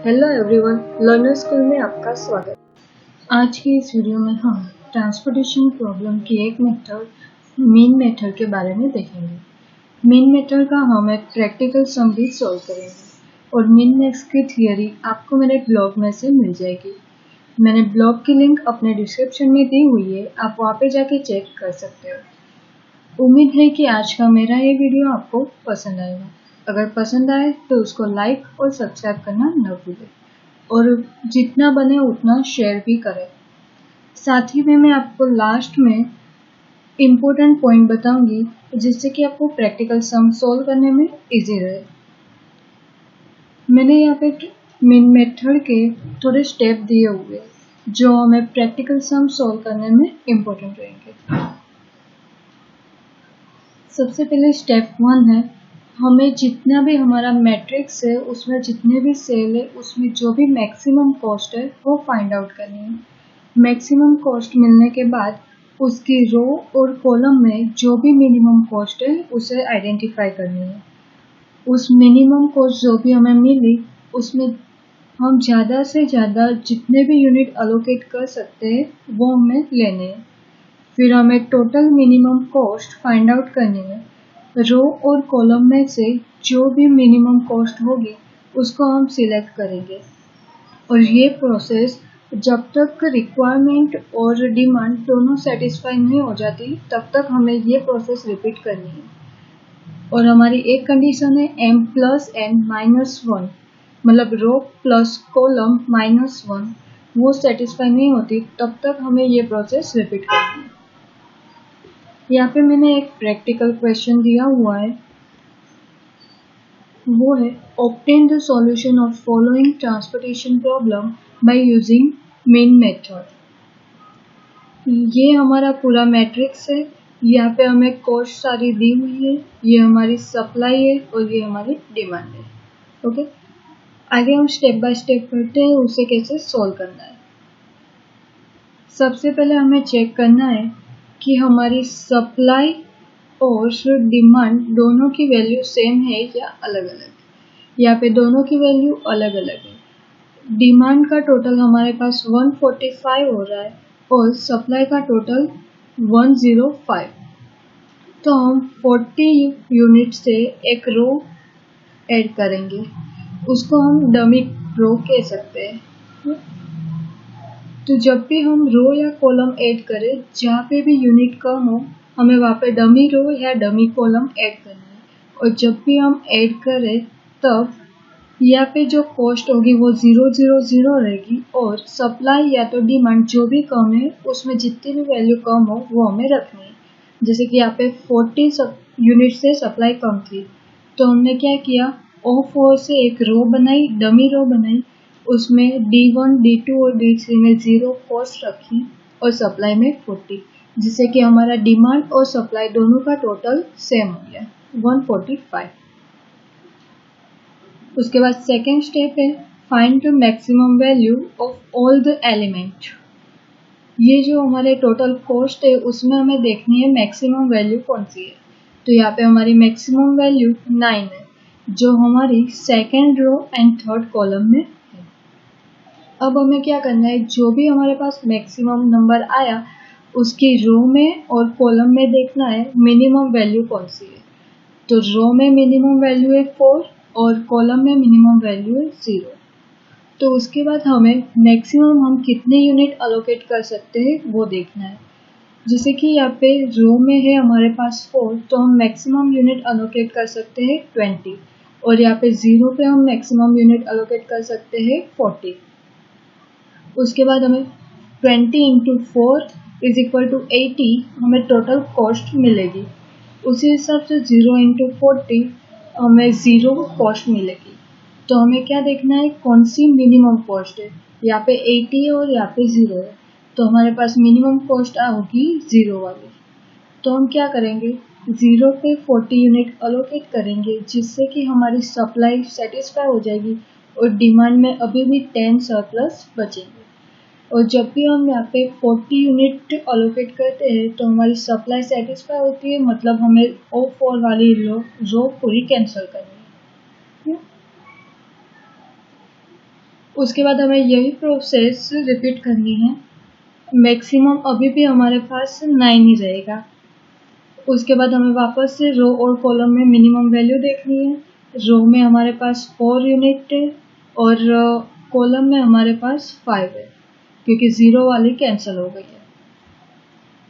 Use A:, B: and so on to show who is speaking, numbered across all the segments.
A: Hello everyone, learner school में आपका स्वागत। आज की इस वीडियो में हम ट्रांसपोर्टेशन प्रॉब्लम की एक मेथड मीन मेथड के बारे में देखेंगे। मीन मेथड का हम एक प्रैक्टिकल सम भी सॉल्व करेंगे और मीन मैक्स की थियरी आपको मेरे ब्लॉग में से मिल जाएगी। मैंने ब्लॉग की लिंक अपने डिस्क्रिप्शन में दी हुई है, आप वहाँ पे जाके चेक कर सकते हो। उम्मीद है कि आज का मेरा ये वीडियो आपको पसंद आएगा। अगर पसंद आए तो उसको लाइक और सब्सक्राइब करना न भूलें और जितना बने उतना शेयर भी करें। साथ ही में मैं आपको लास्ट में इम्पोर्टेंट पॉइंट बताऊंगी जिससे कि आपको प्रैक्टिकल सम सॉल्व करने में इजी रहे। मैंने यहाँ पे मीन मेथड के थोड़े स्टेप दिए हुए जो हमें प्रैक्टिकल सम सॉल्व करने में इम्पोर्टेंट रहेंगे। सबसे पहले स्टेप 1 है, हमें जितना भी हमारा मैट्रिक्स है उसमें जितने भी सेल है उसमें जो भी मैक्सिमम कॉस्ट है वो फाइंड आउट करनी है। मैक्सिमम कॉस्ट मिलने के बाद उसकी रो और कॉलम में जो भी मिनिमम कॉस्ट है उसे आइडेंटिफाई करनी है। उस मिनिमम कॉस्ट जो भी हमें मिली उसमें हम ज़्यादा से ज़्यादा जितने भी यूनिट अलोकेट कर सकते हैं वो हमें लेने हैं। फिर हमें total minimum cost find out करनी है। रो और कॉलम में से जो भी मिनिमम कॉस्ट होगी उसको हम सिलेक्ट करेंगे और ये प्रोसेस जब तक रिक्वायरमेंट और डिमांड दोनों सेटिस्फाई नहीं हो जाती तब तक हमें ये प्रोसेस रिपीट करनी है। और हमारी एक कंडीशन है m प्लस n माइनस 1, मतलब रो प्लस कॉलम माइनस 1, वो सेटिस्फाई नहीं होती तब तक हमें ये प्रोसेस रिपीट करनी है। यहाँ पे मैंने एक प्रैक्टिकल क्वेश्चन दिया हुआ है, वो है obtain the solution of following transportation problem by using mean method. ये हमारा पूरा मैट्रिक्स है, यहाँ पे हमें कॉस्ट सारी दी हुई है, ये हमारी सप्लाई है और ये हमारी डिमांड है। ओके, आगे हम स्टेप बाय स्टेप करते हैं उसे कैसे सॉल्व करना है। सबसे पहले हमें चेक करना है कि हमारी सप्लाई और डिमांड दोनों की वैल्यू सेम है या अलग अलग। यहाँ पे दोनों की वैल्यू अलग अलग है। डिमांड का टोटल हमारे पास 145 हो रहा है और सप्लाई का टोटल 105। तो हम 40 यूनिट से एक रो ऐड करेंगे, उसको हम डमी रो कह सकते हैं। तो जब भी हम रो या कॉलम ऐड करें, जहाँ पे भी यूनिट कम हो हमें वहाँ पे डमी रो या डमी कॉलम ऐड करना है। और जब भी हम ऐड करें तब यहाँ पे जो कॉस्ट होगी वो 000 रहेगी और सप्लाई या तो डिमांड जो भी कम है उसमें जितनी भी वैल्यू कम हो वो हमें रखनी है। जैसे कि यहाँ पे 40 यूनिट से सप्लाई कम थी तो हमने क्या किया, O4 से एक रो बनाई, डमी रो बनाई, उसमें D1, D2 और D3 में 0 कॉस्ट रखी और सप्लाई में 40, जिससे कि हमारा डिमांड और सप्लाई दोनों का टोटल सेम हो गया 145। उसके बाद सेकेंड स्टेप है find the maximum value of all the element. ये जो हमारे टोटल कॉस्ट है उसमें हमें देखनी है मैक्सिमम वैल्यू कौन सी है। तो यहाँ पे हमारी मैक्सिमम वैल्यू 9 है जो हमारी second row and third column में है। अब हमें क्या करना है, जो भी हमारे पास मैक्सिमम नंबर आया उसकी रो में और कॉलम में देखना है मिनिमम वैल्यू कौन सी है। तो रो में मिनिमम वैल्यू है 4 और कॉलम में मिनिमम वैल्यू है 0। तो उसके बाद हमें मैक्सिमम हम कितने यूनिट अलोकेट कर सकते हैं वो देखना है। जैसे कि यहाँ पे रो में है हमारे पास 4 तो हम मैक्सिमम यूनिट अलोकेट कर सकते हैं 20 और यहाँ पे 0 पे हम मैक्सिमम यूनिट अलोकेट कर सकते हैं 40। उसके बाद हमें 20 इंटू 4 इज इक्वल टू 80 हमें टोटल कॉस्ट मिलेगी। उसी हिसाब से 0 इंटू 40 हमें 0 कॉस्ट मिलेगी। तो हमें क्या देखना है, कौन सी मिनिमम कॉस्ट है। यहाँ पे 80 है और यहाँ पे 0 है तो हमारे पास मिनिमम कॉस्ट होगी 0 वाली। तो हम क्या करेंगे, 0 पे 40 यूनिट अलोकेट करेंगे जिससे कि हमारी सप्लाई सेटिस्फाई हो जाएगी और डिमांड में अभी भी 10 सरप्लस बचेंगे। और जब भी हम यहाँ पे 40 यूनिट अलोकेट करते हैं तो हमारी सप्लाई सेटिस्फाई होती है, मतलब हमें O4 वाली रो पूरी कैंसिल करनी है। उसके बाद हमें यही प्रोसेस रिपीट करनी है। मैक्सिमम अभी भी हमारे पास 9 ही रहेगा। उसके बाद हमें वापस से रो और कॉलम में मिनिमम वैल्यू देखनी है। रो में हमारे पास 4 यूनिट है और कॉलम में हमारे पास 5 है, क्योंकि 0 वाली कैंसिल हो गई है।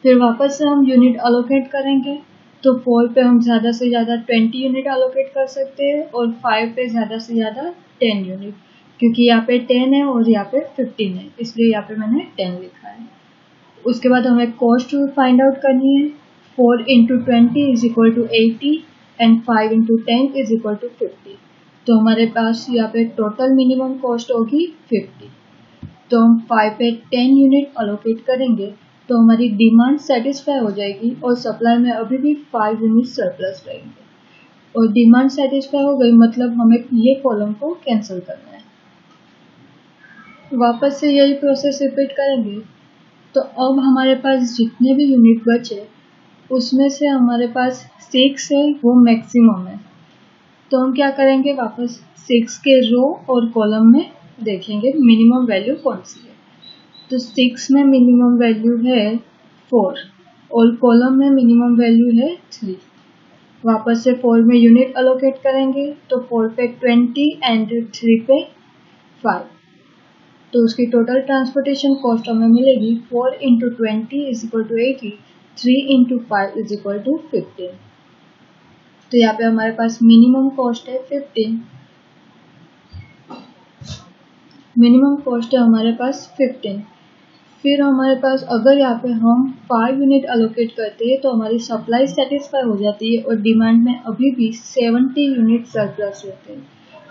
A: फिर वापस से हम यूनिट अलोकेट करेंगे, तो 4 पे हम ज़्यादा से ज़्यादा 20 यूनिट अलोकेट कर सकते हैं और 5 पे ज़्यादा से ज़्यादा 10 यूनिट, क्योंकि यहाँ पे 10 है और यहाँ पे 15 है, इसलिए यहाँ पे मैंने 10 लिखा है। उसके बाद हमें कॉस्ट फाइंड आउट करनी है। 4 into 20 is equal to 80 and 5 into 10 is equal to 50। तो हमारे पास यहाँ पे टोटल मिनिमम कॉस्ट होगी 50। तो हम 5 पे 10 यूनिट अलोकेट करेंगे, तो हमारी डिमांड सेटिस्फाई हो जाएगी और सप्लाई में अभी भी 5 यूनिट सरप्लस रहेंगे। और डिमांड सेटिस्फाई हो गई मतलब हमें ये कॉलम को कैंसिल करना है। वापस से यही प्रोसेस रिपीट करेंगे। तो अब हमारे पास जितने भी यूनिट बचे उसमें से हमारे पास 6 है, वो मैक्सिमम है। तो हम क्या करेंगे, वापस 6 के रो और कॉलम में देखेंगे मिनिमम वैल्यू कौन सी है। तो 6 में मिनिमम वैल्यू है 4 और कॉलम में मिनिमम वैल्यू है 3। वापस से 4 में यूनिट अलोकेट करेंगे, तो 4 पे 20 एंड 3 पे 5। तो उसकी टोटल ट्रांसपोर्टेशन कॉस्ट हमें मिलेगी 4 into 20 is equal to 80, 3 into 5 is equal to 15। तो यहाँ पे हमारे पास मिनिमम कॉस्ट है 15। मिनिमम कॉस्ट है हमारे पास 15। फिर हमारे पास अगर यहाँ पे हम 5 यूनिट अलोकेट करते हैं तो हमारी सप्लाई सेटिस्फाई हो जाती है और डिमांड में अभी भी 70 यूनिट सरप्लस होते हैं।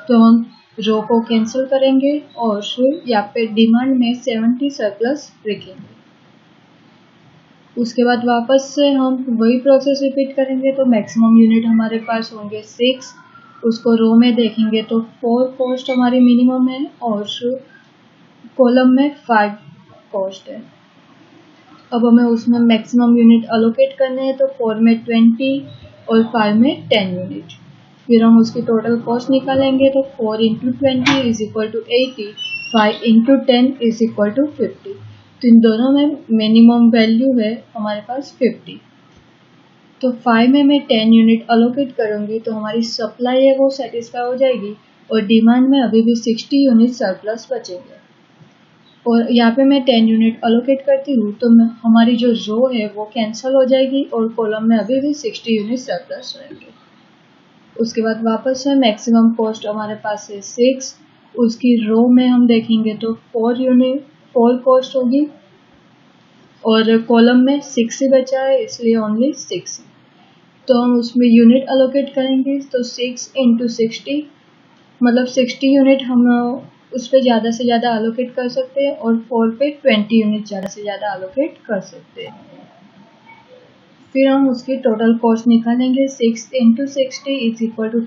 A: तो हम रो को कैंसिल करेंगे और फिर यहाँ पे डिमांड में 70 सरप्लस रखेंगे। उसके बाद वापस से हम वही प्रोसेस रिपीट करेंगे। तो मैक्सिमम यूनिट हमारे पास होंगे 6, उसको रो में देखेंगे तो 4 कॉस्ट हमारी मिनिमम है और कॉलम में 5 कॉस्ट है। अब हमें उसमें मैक्सिमम यूनिट अलोकेट करने हैं, तो 4 में 20 और 5 में 10 यूनिट। फिर हम उसकी टोटल कॉस्ट निकालेंगे, तो 4 into 20 is equal to 80, 5 into 10 is equal to 50। तो इन दोनों में मिनिमम वैल्यू है हमारे पास 50। तो 5 में मैं 10 यूनिट अलोकेट करूँगी तो हमारी सप्लाई है वो सेटिस्फाई हो जाएगी और डिमांड में अभी भी 60 यूनिट सरप्लस बचेंगे। और यहाँ पे मैं 10 यूनिट अलोकेट करती हूँ तो हमारी जो रो है वो कैंसिल हो जाएगी और कॉलम में अभी भी 60 यूनिट सरप्लस रहेंगे। उसके बाद वापस से मैक्सिमम कॉस्ट हमारे पास है 6, उसकी रो में हम देखेंगे तो 4 कॉस्ट होगी और कॉलम में 6 ही बचा है, इसलिए ओनली 6। तो हम उसमें यूनिट अलोकेट करेंगे, तो 6 इंटू 60 मतलब 60 यूनिट हम उस पर ज़्यादा से ज़्यादा अलोकेट कर सकते हैं और 4 पे 20 यूनिट ज़्यादा से ज़्यादा अलोकेट कर सकते हैं। फिर हम उसकी टोटल कॉस्ट निकालेंगे। 6 into 60 is equal to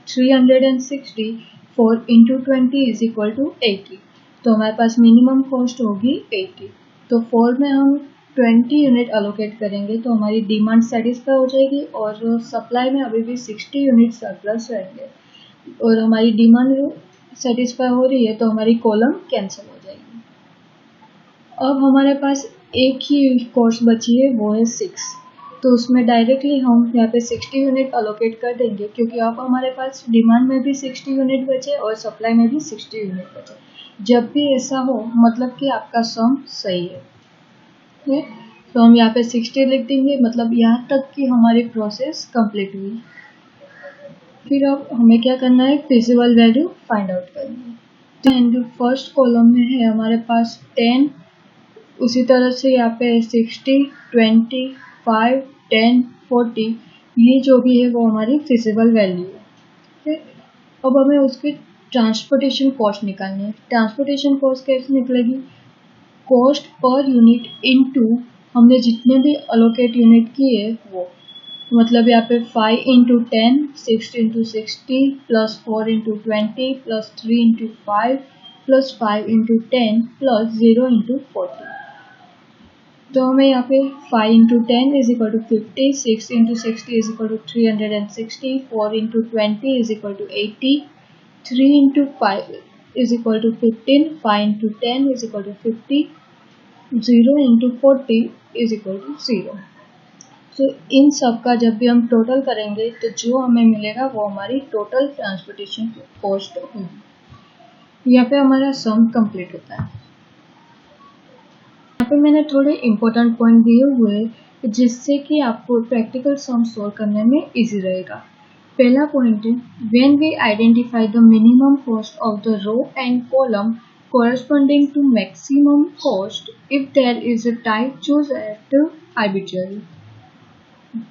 A: 360, 4 into 20 is equal to 80। तो हमारे पास मिनिमम कॉस्ट होगी 80। तो 4 में हम 20 यूनिट अलोकेट करेंगे तो हमारी डिमांड सेटिस्फाई हो जाएगी और सप्लाई में अभी भी 60 यूनिट सरप्लस रहेंगे और हमारी डिमांड सेटिस्फाई हो रही है तो हमारी कॉलम कैंसिल हो जाएगी। अब हमारे पास एक ही कॉस्ट बची है, वो है 6। तो उसमें डायरेक्टली हम यहाँ पे 60 यूनिट अलोकेट कर देंगे, क्योंकि अब हमारे पास डिमांड में भी 60 यूनिट बचे और सप्लाई में भी 60 यूनिट बचे। जब भी ऐसा हो मतलब कि आपका सम सही है। तो हम यहाँ पे 60 लिख देंगे, मतलब यहाँ तक कि हमारी प्रोसेस कंप्लीट हुई। फिर अब हमें क्या करना है, फिजिबल वैल्यू फाइंड आउट करनी है। फर्स्ट कॉलम में है हमारे पास 10, उसी तरह से यहाँ पे 60, 20, 5, 10, 40, ये जो भी है वो हमारी फिजिबल वैल्यू है। फिर अब हमें उसकी ट्रांसपोर्टेशन कॉस्ट निकालनी है। ट्रांसपोर्टेशन कॉस्ट कैसे निकलेगी, कॉस्ट पर यूनिट इनटू हमने जितने भी अलोकेट यूनिट किए वो, मतलब यहाँ पे 5 into 10, 6 into 60 plus 4 into 20 plus 3 into 5 plus 5 into 10 plus 0 into 40। तो हमें यहाँ पे 5 into 10 is equal to 50, 6 into 60 is equal to 360, 4 into 20 is equal to 80, 3 into 5 is equal to 15, 5 into 10 is equal to 50, 0 into 40 is equal to 0। तो इन सब का जब भी हम टोटल करेंगे तो जो हमें मिलेगा वो हमारी टोटल ट्रांसपोर्टेशन कॉस्ट होगी। यहाँ पे हमारा सम कंप्लीट होता है। यहाँ पे मैंने थोड़े इम्पोर्टेंट पॉइंट दिए हुए हैं जिससे कि आपको प्रैक्टिकल सम सोल्व करने में इजी रहेगा। पहला पॉइंट है, when we identify the minimum cost of the row and column corresponding to maximum cost if there is a type choose at arbitrary।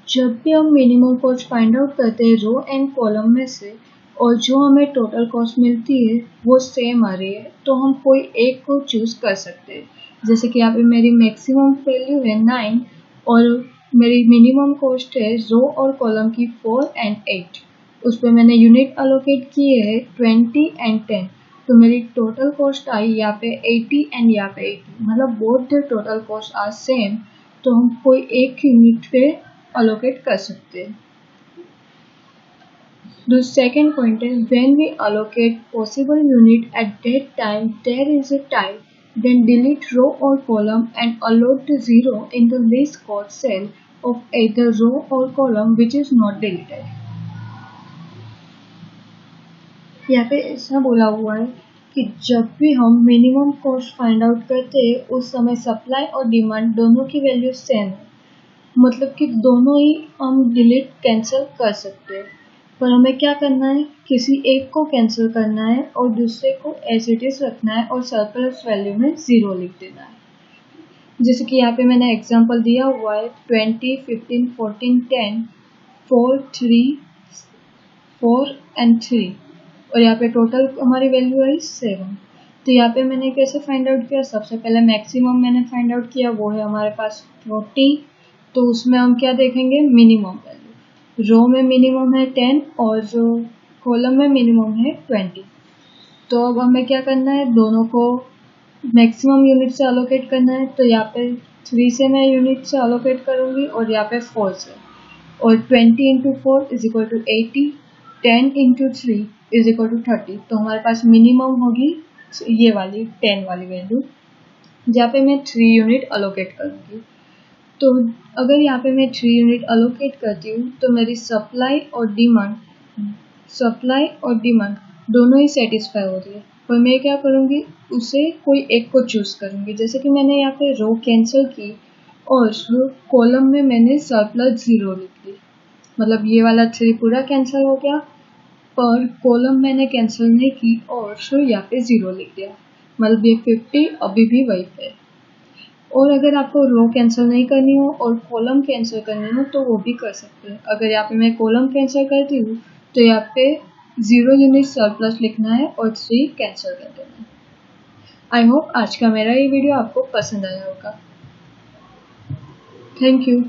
A: जब भी हम मिनिमम कॉस्ट फाइंड आउट करते हैं रो एंड कॉलम में से और जो हमें टोटल कॉस्ट मिलती है वो सेम आ रही है तो हम कोई एक को चूज कर सकते हैं। जैसे कि यहाँ पे मेरी मैक्सिमम वैल्यू है 9 और मेरी मिनिमम कॉस्ट है रो और कॉलम की 4 एंड 8। उस पर मैंने यूनिट अलोकेट किए हैं 20 एंड 10। तो मेरी टोटल कॉस्ट आई यहाँ पे 80 एंड यहाँ पे 80, मतलब both the total cost are same, तो हम कोई एक यूनिट पे अलोकेट कर सकते हैं। The second point is when we allocate possible unit at that time there is a type, then delete row or column and allot the 0 in the least cost cell of either row or column which is not deleted। यहाँ पे ऐसा बोला हुआ है कि जब भी हम मिनिमम कॉस्ट फाइंड आउट करते हैं उस समय सप्लाई और डिमांड दोनों की वैल्यू सेम है, मतलब कि दोनों ही हम डिलीट कैंसिल कर सकते हैं। पर हमें क्या करना है, किसी एक को कैंसिल करना है और दूसरे को एज इट इज रखना है और सरप्लस वैल्यू में 0 लिख देना है। जैसे कि यहाँ पे मैंने एग्जांपल दिया हुआ है 20, 15, 14, 10, 4, 3, 4 एंड 3 और यहाँ पे टोटल हमारी वैल्यू है 7। तो यहाँ पे मैंने कैसे फाइंड आउट किया, सबसे पहले मैक्सिमम मैंने फाइंड आउट किया, वो है हमारे पास 40। तो उसमें हम क्या देखेंगे, मिनिमम वैल्यू। रो में मिनिमम है 10 और जो कॉलम में मिनिमम है 20। तो अब हमें क्या करना है, दोनों को मैक्सिमम यूनिट से अलोकेट करना है। तो यहाँ पे 3 से मैं यूनिट से अलोकेट करूँगी और यहाँ पे 4 से, और 20 into 4 is equal to 80, 10 into 3 is equal to 30। तो हमारे पास मिनिमम होगी ये वाली 10 वाली वैल्यू, जहाँ पे मैं 3 यूनिट अलोकेट करूँगी। तो अगर यहाँ पे मैं 3 यूनिट अलोकेट करती हूँ तो मेरी सप्लाई और डिमांड दोनों ही सेटिस्फाई हो रही है। पर मैं क्या करूँगी, उसे कोई एक को चूज करूँगी। जैसे कि मैंने यहाँ पे रो कैंसिल की और कॉलम में मैंने सरप्लस 0 लिख दी, मतलब ये वाला 3 पूरा कैंसिल हो गया, पर कॉलम मैंने कैंसिल नहीं की और यहाँ पे 0 लिख दिया, मतलब ये 50 अभी भी वही है। और अगर आपको रो कैंसिल नहीं करनी हो और कॉलम कैंसिल करनी हो तो वो भी कर सकते हैं। अगर यहाँ पे मैं कॉलम कैंसिल करती हूँ तो यहाँ पे 0 यूनिट सरप्लस लिखना है और 3 कैंसिल कर देना है। आई होप आज का मेरा ये वीडियो आपको पसंद आया होगा। Thank you.